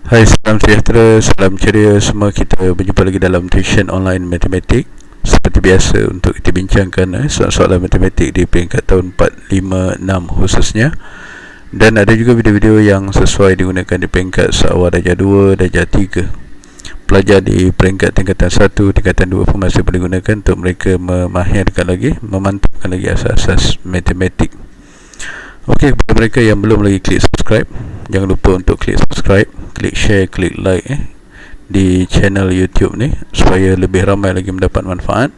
Hai, salam sejahtera, salam ceria semua. Kita berjumpa lagi dalam tuition online matematik. Seperti biasa, untuk kita bincangkan soalan-soalan matematik di peringkat tahun 4, 5, 6 khususnya. Dan ada juga video-video yang sesuai digunakan di peringkat seawal darjah 2, darjah 3. Pelajar di peringkat tingkatan 1, tingkatan 2 pun masih boleh gunakan untuk mereka memahirkan lagi, memantapkan lagi asas-asas matematik. Okey, kepada mereka yang belum lagi klik subscribe, jangan lupa untuk klik subscribe, klik share, klik like di channel YouTube ni supaya lebih ramai lagi mendapat manfaat.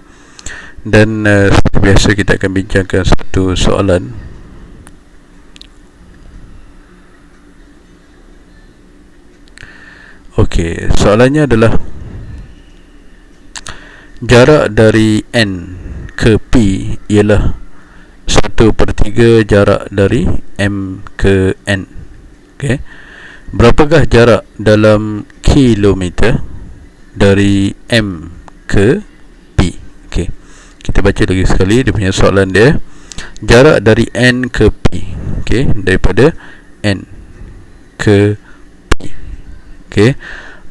Dan seperti biasa kita akan bincangkan satu soalan. Okey, soalannya adalah jarak dari N ke P ialah 1/3 jarak dari M ke N. Okey. Berapakah jarak dalam kilometer dari M ke P? Okey. Kita baca lagi sekali dia punya soalan dia. Jarak dari N ke P. Okey, daripada N ke P. Okey.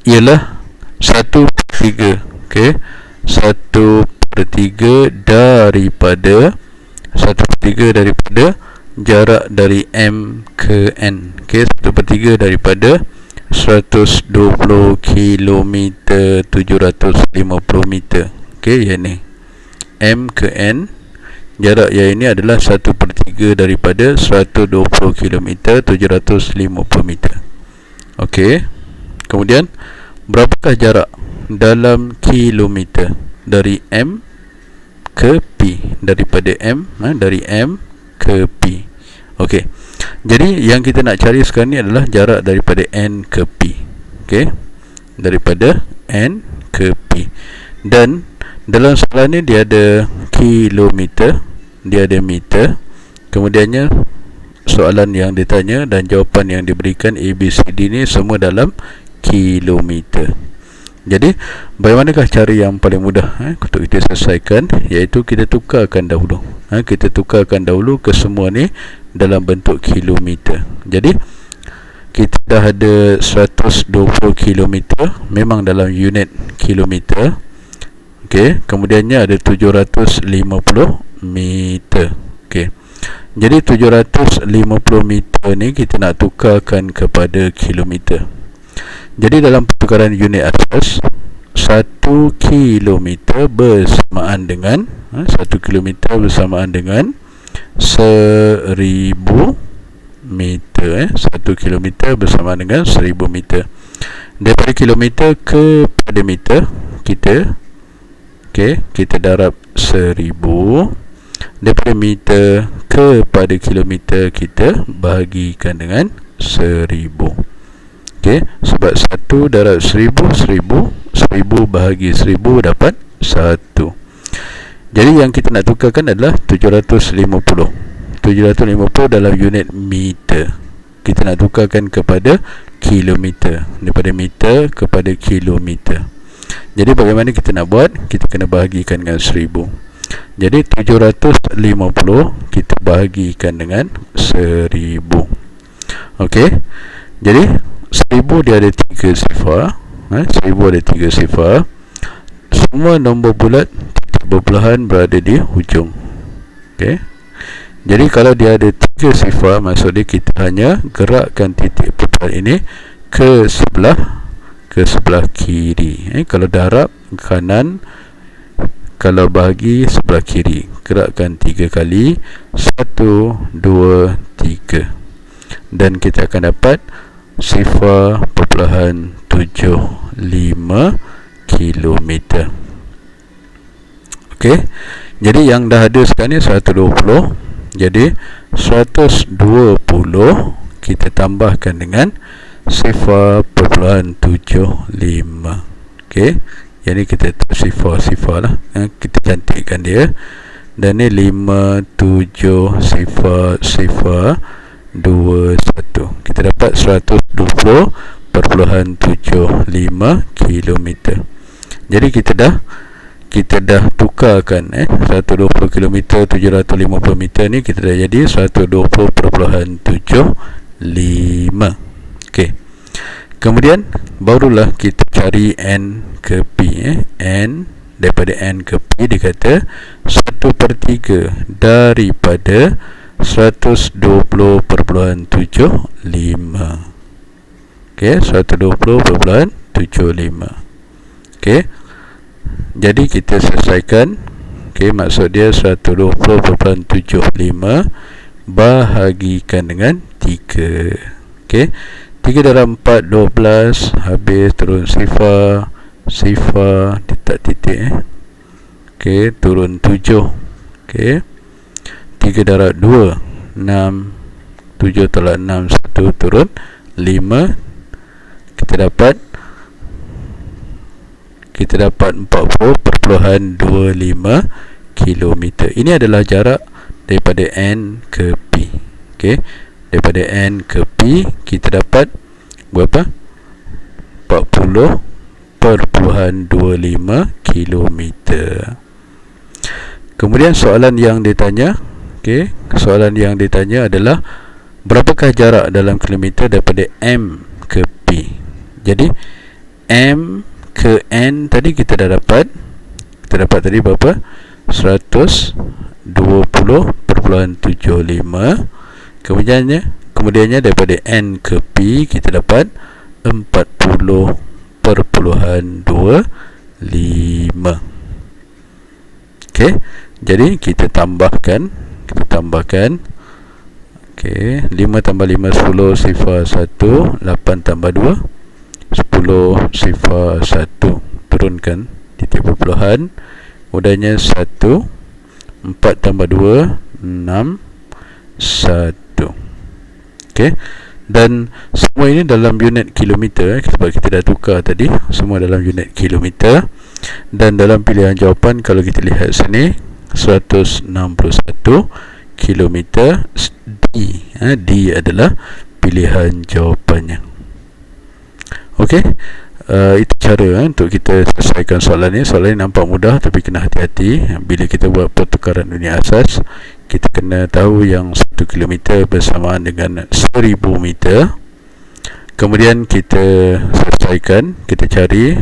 Ialah 1/3. Okey. 1/3 daripada 1/3 daripada jarak dari M ke N. Okey, 1/3 daripada 120 km 750 meter. Okey, yang ni M ke N, jarak yang ini adalah 1/3 daripada 120 km 750 meter. Okey. Kemudian berapakah jarak dalam kilometer dari M ke P, daripada M dari M ke P. Okey. Jadi yang kita nak cari sekarang ni adalah jarak daripada N ke P. Okey. Daripada N ke P. Dan dalam soalan ni dia ada kilometer, dia ada meter. Kemudiannya soalan yang ditanya dan jawapan yang diberikan A, B, C, D ni semua dalam kilometer. Jadi bagaimanakah cara yang paling mudah untuk kita selesaikan? Iaitu kita tukarkan dahulu. Kita tukarkan dahulu ke semua ni dalam bentuk kilometer. Jadi kita dah ada 120 kilometer, memang dalam unit kilometer. Okey, kemudiannya ada 750 meter. Okey. Jadi 750 meter ni kita nak tukarkan kepada kilometer. Jadi dalam pertukaran unit asas, 1 kilometer bersamaan dengan 1 kilometer bersamaan dengan 1000 meter. 1 kilometer bersamaan dengan 1000 meter. Daripada kilometer kepada meter, kita kita darab 1000. Daripada meter kepada kilometer, kita bahagikan dengan 1000. Okey, sebab 1 darab 1000, 1000 bahagi 1000 dapat 1. Jadi yang kita nak tukarkan adalah 750. 750 dalam unit meter. Kita nak tukarkan kepada kilometer. Daripada meter kepada kilometer. Jadi bagaimana kita nak buat? Kita kena bahagikan dengan 1000. Jadi 750 kita bahagikan dengan 1000. Okey. Jadi 1000 dia ada 3 sifar. 1000 ada 3 sifar. Semua nombor bulat titik berbelahan berada di hujung. Okey. Jadi kalau dia ada 3 sifar, maksudnya kita hanya gerakkan titik berbelahan ini ke sebelah kiri. Kalau darab kanan, kalau bahagi sebelah kiri. Gerakkan 3 kali. 1, 2, 3. Dan kita akan dapat 0.75 kilometer. Okey. Jadi yang dah ada sekarang ni 120. Jadi 120 kita tambahkan dengan 0.75. Okey. Jadi kita sifar-sifar lah. Kita cantikkan dia. Dan ni 570021. Kita dapat 120.75 kilometer. Jadi kita dah tukarkan 120 km 750 meter ni kita dah jadi 120.75. Okey. Kemudian barulah kita cari N ke P. N daripada N ke P dikata 1/3 daripada 120.75. Okey, 120.75. Okey. Jadi kita selesaikan. Okey, maksud dia 120.75 bahagikan dengan 3. Okey. 3 dalam 4 12, habis turun sifar, dia tak titik Okey, turun 7. Okey. 3 darab 2 6, 7 tolak 6 1, turun 5. Kita dapat 40.25 km. Ini adalah jarak daripada N ke P. Okey, daripada N ke P kita dapat berapa? 40.25 km. Kemudian soalan yang ditanya, okey, soalan yang ditanya adalah berapakah jarak dalam kilometer daripada M ke P. Jadi M ke N tadi kita dah dapat. Kita dapat tadi berapa? 120.75. Kemudiannya daripada N ke P kita dapat 40.25. Okey, jadi kita tambahkan. Okey, 5 tambah 5 10, sifar 1, 8 tambah 2 10, sifar 1. Turunkan titik perpuluhan. Kemudiannya 1, 4 tambah 2 6, 1. Okey, dan semua ini dalam unit kilometer, sebab kita dah tukar tadi. Semua dalam unit kilometer. Dan dalam pilihan jawapan, kalau kita lihat sini 161 kilometer. D adalah pilihan jawapannya. Okey, itu cara untuk kita selesaikan soalan ni. Soalan ni nampak mudah, tapi kena hati-hati. Bila kita buat pertukaran dunia asas, kita kena tahu yang 1 km bersamaan dengan 1000 meter. Kemudian kita selesaikan, kita cari.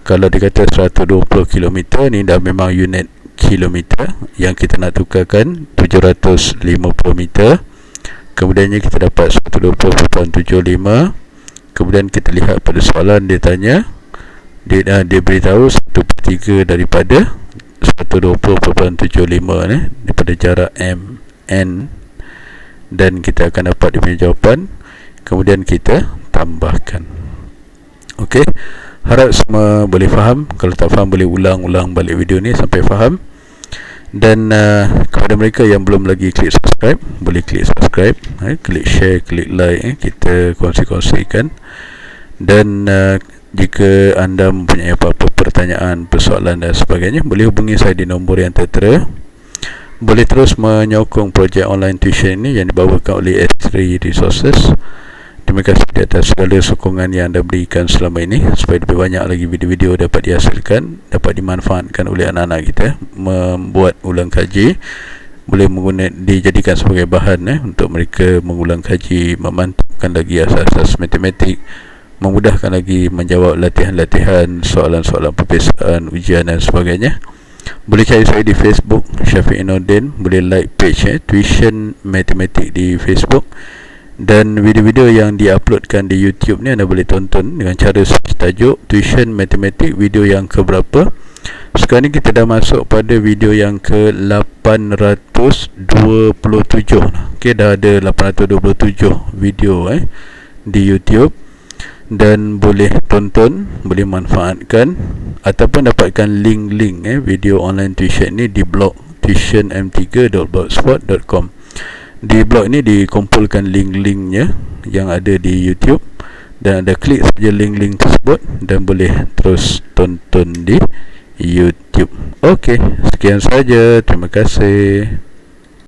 Kalau dia kata 120 km, ni dah memang unit kilometer. Yang kita nak tukarkan 750 meter. Kemudiannya kita dapat 120.75. Kemudian kita lihat pada soalan dia tanya, dia beritahu 1/3 daripada 120.75 ni, daripada jarak M N, dan kita akan dapat dia punya jawapan. Kemudian kita tambahkan. Okey, harap semua boleh faham. Kalau tak faham, boleh ulang balik video ni sampai faham. Dan kepada mereka yang belum lagi klik subscribe, boleh klik subscribe, klik share, klik like, kita kongsi-kongsikan. Dan jika anda mempunyai apa-apa pertanyaan, persoalan dan sebagainya, boleh hubungi saya di nombor yang tertera. Boleh terus menyokong projek online tuition ini yang dibawakan oleh S3 Resources. Terima kasih di atas segala sokongan yang anda berikan selama ini, supaya lebih banyak lagi video-video dapat dihasilkan, dapat dimanfaatkan oleh anak-anak kita membuat ulang kaji. Boleh dijadikan sebagai bahan untuk mereka mengulang kaji, memantapkan lagi asas-asas matematik, memudahkan lagi menjawab latihan-latihan, soalan-soalan perpisahan, ujian dan sebagainya. Boleh cari saya di Facebook, Syafiq Nordin. Boleh like page Tuition Matematik di Facebook. Dan video-video yang diuploadkan di YouTube ni anda boleh tonton dengan cara search tajuk Tuition Matematik video yang keberapa. Sekarang ni kita dah masuk pada video yang ke-827. Okey, dah ada 827 video di YouTube. Dan boleh tonton, boleh manfaatkan, ataupun dapatkan link-link video online tuition ni di blog tuitionm3.blogspot.com. Di blog ini dikumpulkan link-linknya yang ada di YouTube, dan anda klik saja link-link tersebut dan boleh terus tonton di YouTube. Okey, sekian saja. Terima kasih.